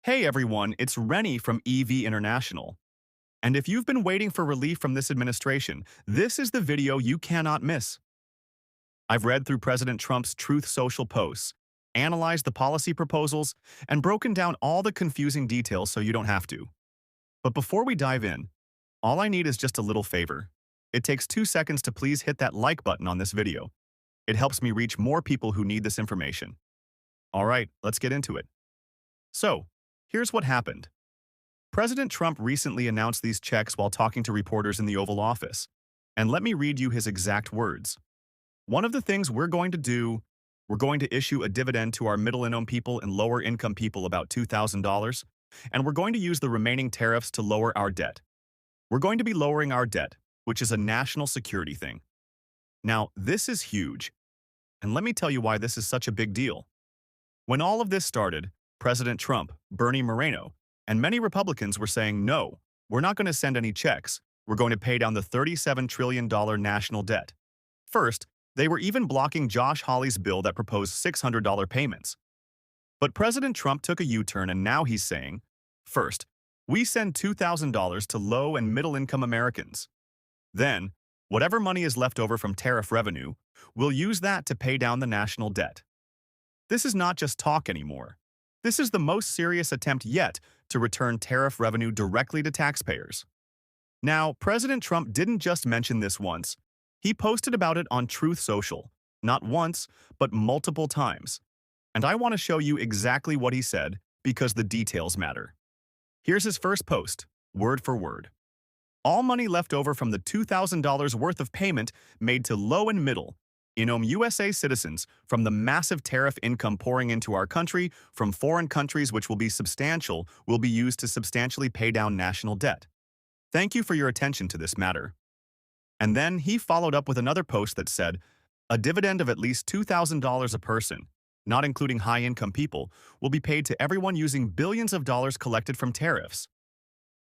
Hey everyone, it's Rennie from EV International. And if you've been waiting for relief from this administration, this is the video you cannot miss. I've read through President Trump's Truth Social posts, analyzed the policy proposals, and broken down all the confusing details so you don't have to. But before we dive in, all I need is just a little favor. It takes 2 seconds to please hit that like button on this video. It helps me reach more people who need this information. Alright, let's get into it. So, here's what happened. President Trump recently announced these checks while talking to reporters in the Oval Office. And let me read you his exact words. One of the things we're going to issue a dividend to our middle-income people and lower-income people about $2,000, and we're going to use the remaining tariffs to lower our debt. We're going to be lowering our debt, which is a national security thing. Now, this is huge, and let me tell you why this is such a big deal. When all of this started, President Trump, Bernie Moreno, and many Republicans were saying, no, we're not going to send any checks. We're going to pay down the $37 trillion national debt. First, they were even blocking Josh Hawley's bill that proposed $600 payments. But President Trump took a U-turn and now he's saying, first, we send $2,000 to low and middle-income Americans. Then, whatever money is left over from tariff revenue, we'll use that to pay down the national debt. This is not just talk anymore. This is the most serious attempt yet to return tariff revenue directly to taxpayers. Now, President Trump didn't just mention this once. He posted about it on Truth Social, not once, but multiple times. And I want to show you exactly what he said because the details matter. Here's his first post, word for word. All money left over from the $2,000 worth of payment made to low and middle USA citizens from the massive tariff income pouring into our country from foreign countries which will be substantial will be used to substantially pay down national debt. Thank you for your attention to this matter. And then he followed up with another post that said, a dividend of at least $2,000 a person, not including high-income people, will be paid to everyone using billions of dollars collected from tariffs.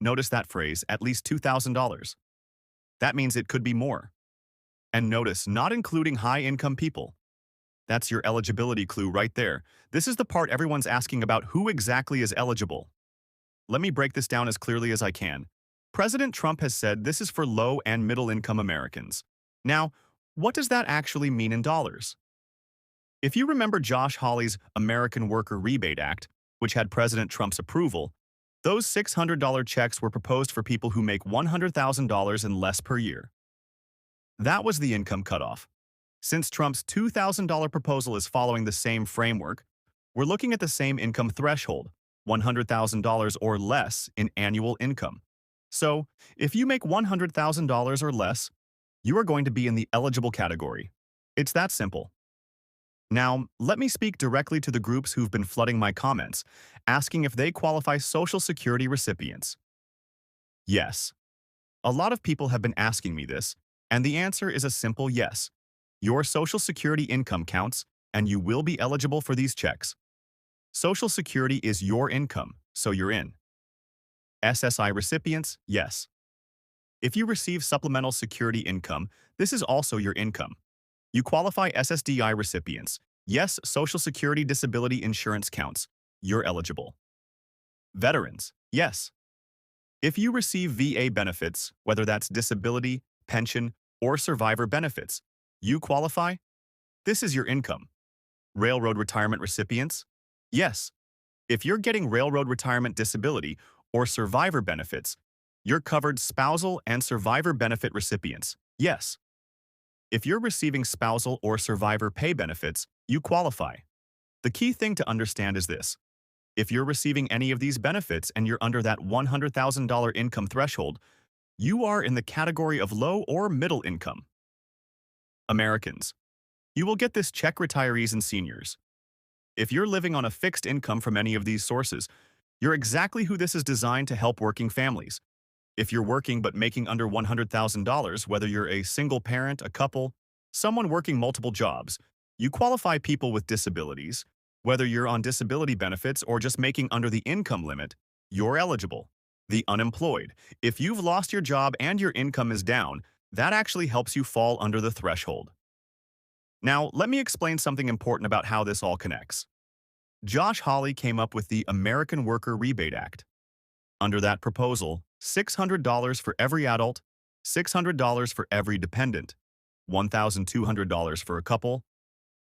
Notice that phrase, at least $2,000. That means it could be more. And notice, not including high-income people. That's your eligibility clue right there. This is the part everyone's asking about who exactly is eligible. Let me break this down as clearly as I can. President Trump has said this is for low and middle-income Americans. Now, what does that actually mean in dollars? If you remember Josh Hawley's American Worker Rebate Act, which had President Trump's approval, those $600 checks were proposed for people who make $100,000 and less per year. That was the income cutoff. Since Trump's $2,000 proposal is following the same framework, we're looking at the same income threshold, $100,000 or less in annual income. So, if you make $100,000 or less, you are going to be in the eligible category. It's that simple. Now, let me speak directly to the groups who've been flooding my comments, asking if they qualify Social Security recipients. Yes. A lot of people have been asking me this, and the answer is a simple yes. Your Social Security income counts, and you will be eligible for these checks. Social Security is your income, so you're in. SSI recipients, yes. If you receive Supplemental Security Income, this is also your income. You qualify. SSDI recipients, yes, Social Security Disability Insurance counts. You're eligible. Veterans, yes. If you receive VA benefits, whether that's disability, pension, or survivor benefits, you qualify. This is your income. Railroad retirement recipients, yes. If you're getting railroad retirement disability or survivor benefits, you're covered. Spousal and survivor benefit recipients, yes. If you're receiving spousal or survivor pay benefits, you qualify. The key thing to understand is this. If you're receiving any of these benefits and you're under that $100,000 income threshold, you are in the category of low or middle income. Americans. You will get this check. Retirees and seniors. If you're living on a fixed income from any of these sources, you're exactly who this is designed to help. Working families. If you're working but making under $100,000, whether you're a single parent, a couple, someone working multiple jobs, you qualify. People with disabilities, whether you're on disability benefits or just making under the income limit, you're eligible. The unemployed. If you've lost your job and your income is down, that actually helps you fall under the threshold. Now, let me explain something important about how this all connects. Josh Hawley came up with the American Worker Rebate Act. Under that proposal, $600 for every adult, $600 for every dependent, $1,200 for a couple,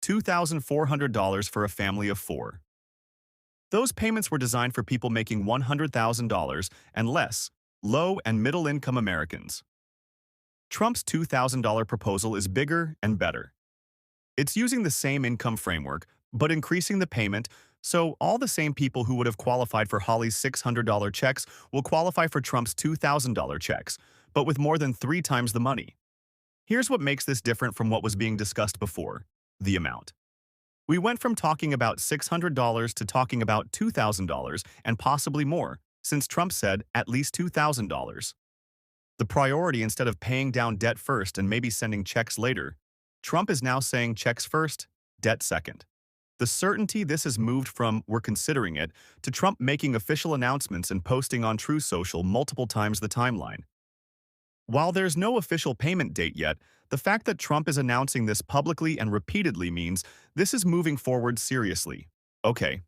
$2,400 for a family of four. Those payments were designed for people making $100,000 and less, low and middle-income Americans. Trump's $2,000 proposal is bigger and better. It's using the same income framework, but increasing the payment, so all the same people who would have qualified for Hawley's $600 checks will qualify for Trump's $2,000 checks, but with more than 3 times the money. Here's what makes this different from what was being discussed before: the amount. We went from talking about $600 to talking about $2,000 and possibly more, since Trump said at least $2,000. The priority, instead of paying down debt first and maybe sending checks later, Trump is now saying checks first, debt second. The certainty this has moved from "we're considering it" to Trump making official announcements and posting on Truth Social multiple times the timeline. While there's no official payment date yet, the fact that Trump is announcing this publicly and repeatedly means this is moving forward seriously. Okay,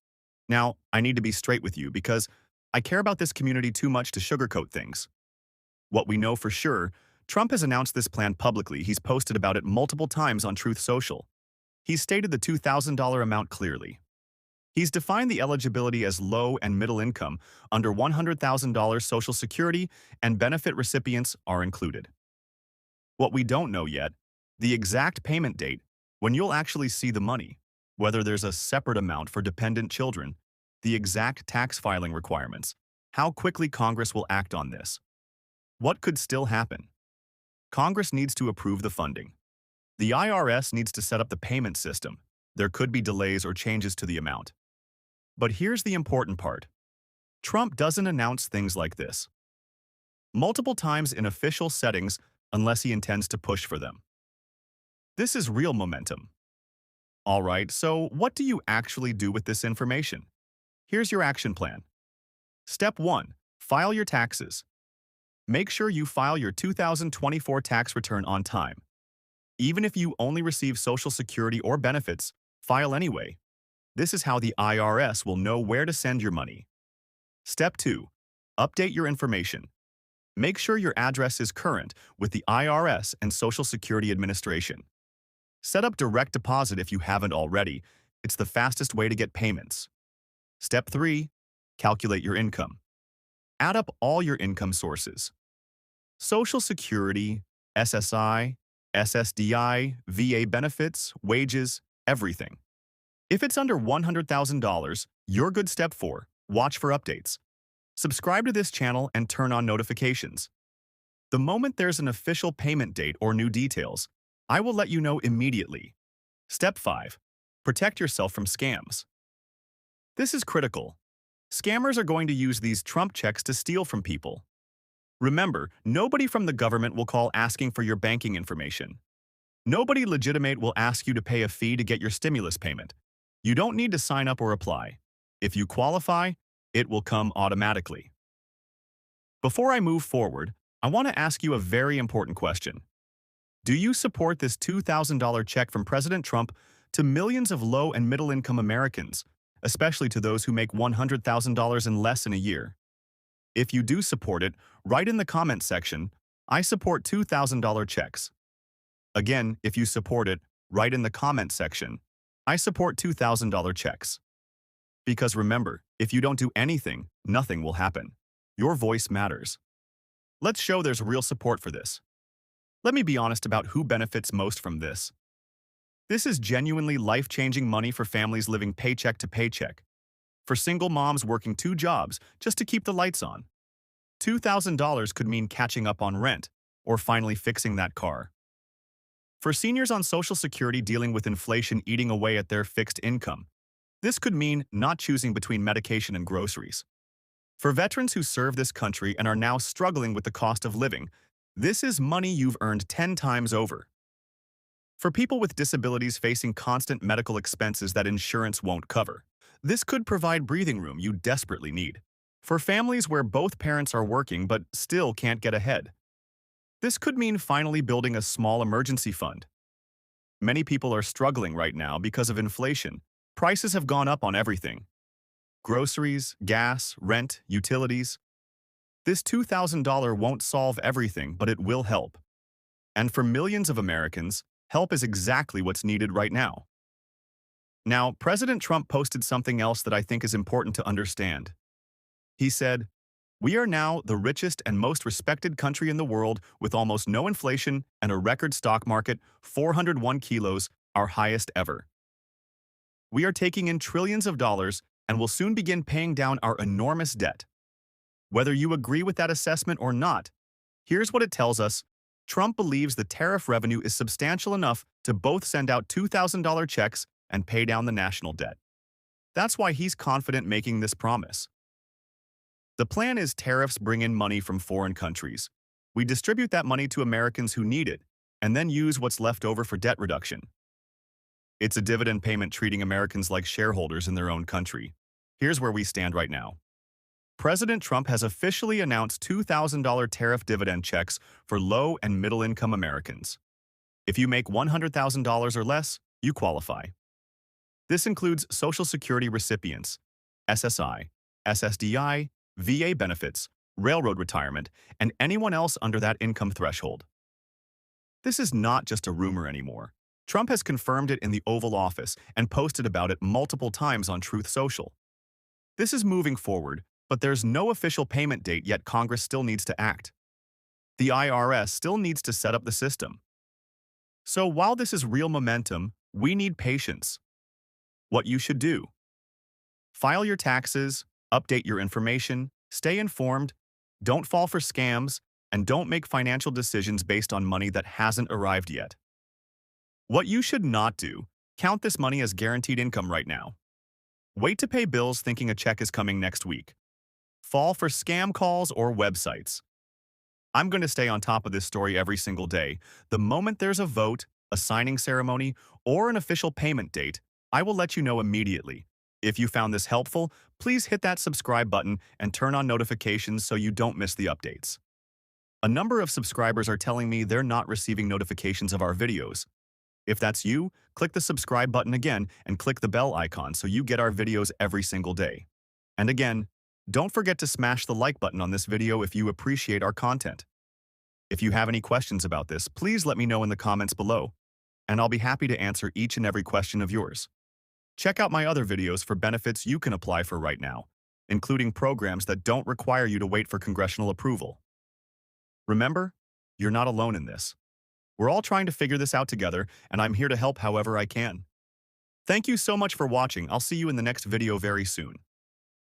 now I need to be straight with you because I care about this community too much to sugarcoat things. What we know for sure, Trump has announced this plan publicly. He's posted about it multiple times on Truth Social. He's stated the $2,000 amount clearly. He's defined the eligibility as low and middle income, under $100,000 Social Security, and benefit recipients are included. What we don't know yet, the exact payment date, when you'll actually see the money, whether there's a separate amount for dependent children, the exact tax filing requirements, how quickly Congress will act on this. What could still happen? Congress needs to approve the funding. The IRS needs to set up the payment system. There could be delays or changes to the amount. But here's the important part. Trump doesn't announce things like this multiple times in official settings unless he intends to push for them. This is real momentum. All right, so what do you actually do with this information? Here's your action plan. Step 1. File your taxes. Make sure you file your 2024 tax return on time. Even if you only receive Social Security or benefits, file anyway. This is how the IRS will know where to send your money. Step 2. Update your information. Make sure your address is current with the IRS and Social Security Administration. Set up direct deposit if you haven't already. It's the fastest way to get payments. Step 3. Calculate your income. Add up all your income sources: Social Security, SSI, SSDI, VA benefits, wages, everything. If it's under $100,000, you're good. Step 4. Watch for updates. Subscribe to this channel and turn on notifications. The moment there's an official payment date or new details, I will let you know immediately. Step 5. Protect yourself from scams. This is critical. Scammers are going to use these Trump checks to steal from people. Remember, nobody from the government will call asking for your banking information. Nobody legitimate will ask you to pay a fee to get your stimulus payment. You don't need to sign up or apply. If you qualify, it will come automatically. Before I move forward, I want to ask you a very important question. Do you support this $2,000 check from President Trump to millions of low and middle-income Americans, especially to those who make $100,000 and less in a year? If you do support it, write in the comment section, "I support $2,000 checks." Again, if you support it, write in the comment section, "I support $2,000 checks." Because remember, if you don't do anything, nothing will happen. Your voice matters. Let's show there's real support for this. Let me be honest about who benefits most from this. This is genuinely life-changing money for families living paycheck to paycheck. For single moms working 2 jobs just to keep the lights on. $2,000 could mean catching up on rent or finally fixing that car. For seniors on Social Security dealing with inflation eating away at their fixed income, this could mean not choosing between medication and groceries. For veterans who serve this country and are now struggling with the cost of living, this is money you've earned 10 times over. For people with disabilities facing constant medical expenses that insurance won't cover, this could provide breathing room you desperately need. For families where both parents are working but still can't get ahead, this could mean finally building a small emergency fund. Many people are struggling right now because of inflation, Prices have gone up on everything. Groceries, gas, rent, utilities. This $2,000 won't solve everything, but it will help. And for millions of Americans, help is exactly what's needed right now. Now, President Trump posted something else that I think is important to understand. He said, "We are now the richest and most respected country in the world with almost no inflation and a record stock market, 401 kilos, our highest ever. We are taking in trillions of dollars and will soon begin paying down our enormous debt." Whether you agree with that assessment or not, here's what it tells us. Trump believes the tariff revenue is substantial enough to both send out $2,000 checks and pay down the national debt. That's why he's confident making this promise. The plan is tariffs bring in money from foreign countries. We distribute that money to Americans who need it, and then use what's left over for debt reduction. It's a dividend payment treating Americans like shareholders in their own country. Here's where we stand right now. President Trump has officially announced $2,000 tariff dividend checks for low and middle-income Americans. If you make $100,000 or less, you qualify. This includes Social Security recipients, SSI, SSDI, VA benefits, railroad retirement, and anyone else under that income threshold. This is not just a rumor anymore. Trump has confirmed it in the Oval Office and posted about it multiple times on Truth Social. This is moving forward, but there's no official payment date yet. Congress still needs to act. The IRS still needs to set up the system. So while this is real momentum, we need patience. What you should do: file your taxes, update your information, stay informed, don't fall for scams, and don't make financial decisions based on money that hasn't arrived yet. What you should not do: count this money as guaranteed income right now. Wait to pay bills thinking a check is coming next week. Fall for scam calls or websites. I'm going to stay on top of this story every single day. The moment there's a vote, a signing ceremony, or an official payment date, I will let you know immediately. If you found this helpful, please hit that subscribe button and turn on notifications so you don't miss the updates. A number of subscribers are telling me they're not receiving notifications of our videos. If that's you, click the subscribe button again and click the bell icon so you get our videos every single day. And again, don't forget to smash the like button on this video if you appreciate our content. If you have any questions about this, please let me know in the comments below, and I'll be happy to answer each and every question of yours. Check out my other videos for benefits you can apply for right now, including programs that don't require you to wait for congressional approval. Remember, you're not alone in this. We're all trying to figure this out together, and I'm here to help however I can. Thank you so much for watching. I'll see you in the next video very soon.